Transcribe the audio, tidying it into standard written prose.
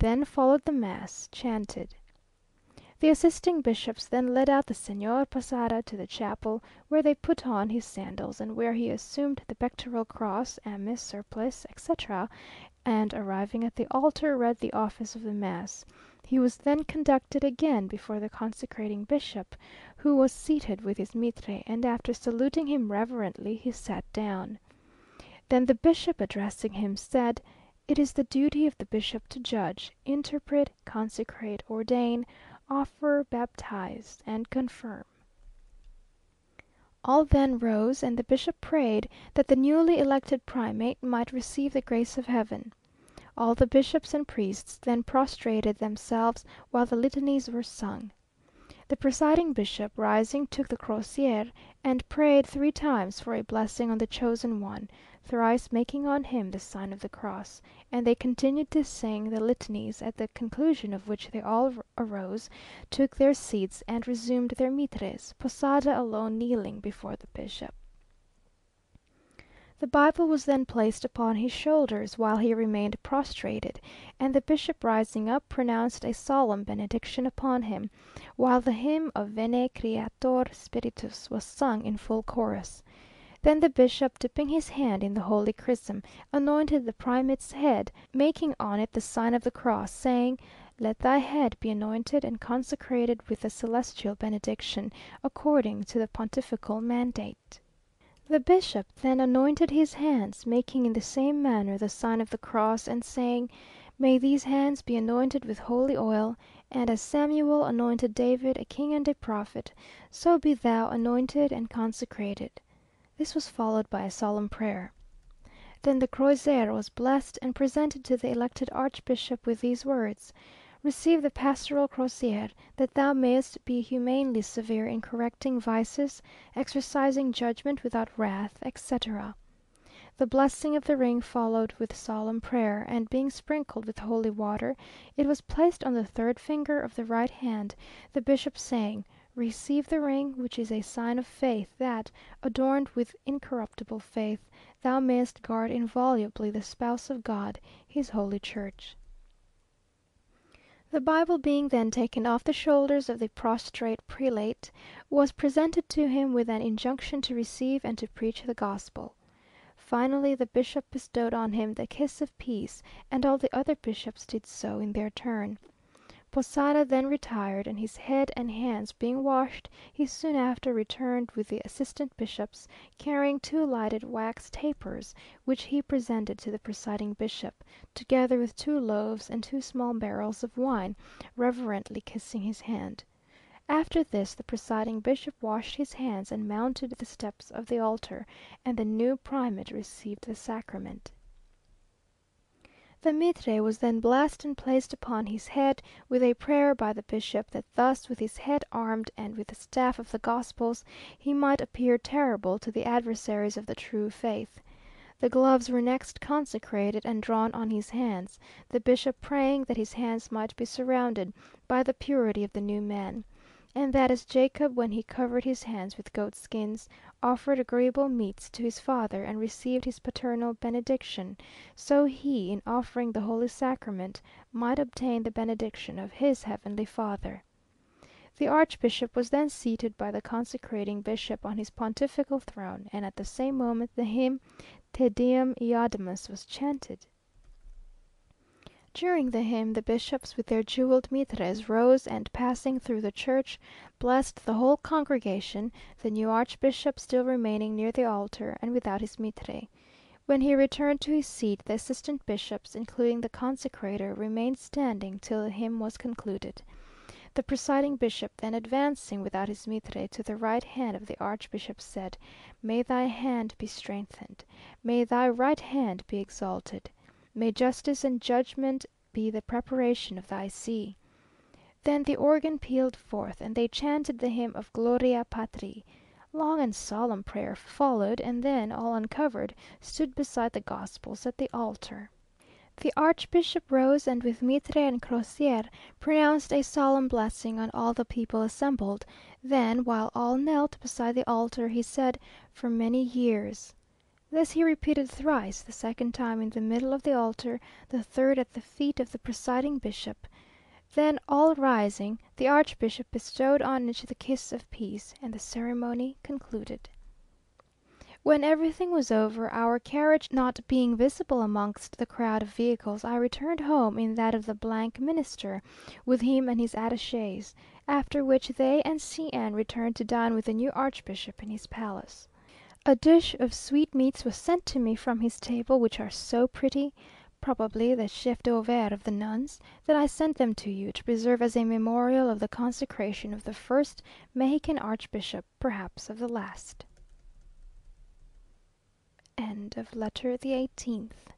Then followed the mass, chanted. The assisting bishops then led out the Señor Posada to the chapel, where they put on his sandals, and where he assumed the pectoral cross, amice, surplice, etc., and, arriving at the altar, read the office of the mass. He was then conducted again before the consecrating bishop, who was seated with his mitre, and after saluting him reverently, he sat down. Then the bishop, addressing him, said, "It is the duty of the bishop to judge, interpret, consecrate, ordain, offer, baptize, and confirm." All then rose, and the bishop prayed that the newly elected primate might receive the grace of heaven. All the bishops and priests then prostrated themselves while the litanies were sung. The presiding bishop, rising, took the crosier, and prayed 3 times for a blessing on the chosen one, thrice making on him the sign of the cross, and they continued to sing the litanies, at the conclusion of which they all arose, took their seats, and resumed their mitres, Posada alone kneeling before the bishop. The Bible was then placed upon his shoulders while he remained prostrated, and the bishop rising up pronounced a solemn benediction upon him, while the hymn of Veni Creator Spiritus was sung in full chorus. Then the bishop, dipping his hand in the holy chrism, anointed the primate's head, making on it the sign of the cross, saying, "Let thy head be anointed and consecrated with the celestial benediction, according to the pontifical mandate." The bishop then anointed his hands, making in the same manner the sign of the cross, and saying, "May these hands be anointed with holy oil, and as Samuel anointed David a king and a prophet, so be thou anointed and consecrated." This was followed by a solemn prayer. Then the crosier was blessed, and presented to the elected archbishop with these words: "Receive the pastoral crosier, that thou mayest be humanely severe in correcting vices, exercising judgment without wrath, etc." The blessing of the ring followed with solemn prayer, and being sprinkled with holy water, it was placed on the 3rd finger of the right hand, the bishop saying, "Receive the ring, which is a sign of faith, that, adorned with incorruptible faith, thou mayest guard inviolably the spouse of God, his holy church." The Bible being then taken off the shoulders of the prostrate prelate, was presented to him with an injunction to receive and to preach the gospel. Finally, the bishop bestowed on him the kiss of peace, and all the other bishops did so in their turn. Posada then retired, and his head and hands being washed, he soon after returned with the assistant bishops, carrying 2 lighted wax tapers, which he presented to the presiding bishop, together with 2 loaves and 2 small barrels of wine, reverently kissing his hand. After this the presiding bishop washed his hands and mounted the steps of the altar, and the new primate received the sacrament. The mitre was then blessed and placed upon his head, with a prayer by the bishop, that thus, with his head armed and with the staff of the Gospels, he might appear terrible to the adversaries of the true faith. The gloves were next consecrated and drawn on his hands, the bishop praying that his hands might be surrounded by the purity of the new man, and that as Jacob, when he covered his hands with goatskins, offered agreeable meats to his father and received his paternal benediction, so he, in offering the Holy Sacrament, might obtain the benediction of his heavenly Father. The archbishop was then seated by the consecrating bishop on his pontifical throne, and at the same moment the hymn Te Deum Iaudamus was chanted. During the hymn, the bishops with their jewelled mitres rose, and passing through the church, blessed the whole congregation, the new archbishop still remaining near the altar, and without his mitre. When he returned to his seat, the assistant bishops, including the consecrator, remained standing till the hymn was concluded. The presiding bishop then advancing without his mitre to the right hand of the archbishop, said, "May thy hand be strengthened. May thy right hand be exalted. May justice and judgment be the preparation of thy see." Then the organ pealed forth, and they chanted the hymn of Gloria Patri. Long and solemn prayer followed, and then, all uncovered, stood beside the Gospels at the altar. The archbishop rose, and with mitre and crosier pronounced a solemn blessing on all the people assembled. Then, while all knelt beside the altar, he said, "For many years." This he repeated thrice, the second time in the middle of the altar, the third at the feet of the presiding bishop. Then, all rising, the archbishop bestowed on each the kiss of peace, and the ceremony concluded. When everything was over, our carriage not being visible amongst the crowd of vehicles, I returned home in that of the Minister, with him and his attachés, after which they and C n returned to dine with the new archbishop in his palace. A dish of sweetmeats was sent to me from his table, which are so pretty, probably the chef d'oeuvre of the nuns, that I sent them to you, to preserve as a memorial of the consecration of the first Mexican archbishop, perhaps of the last. End of letter the 18th.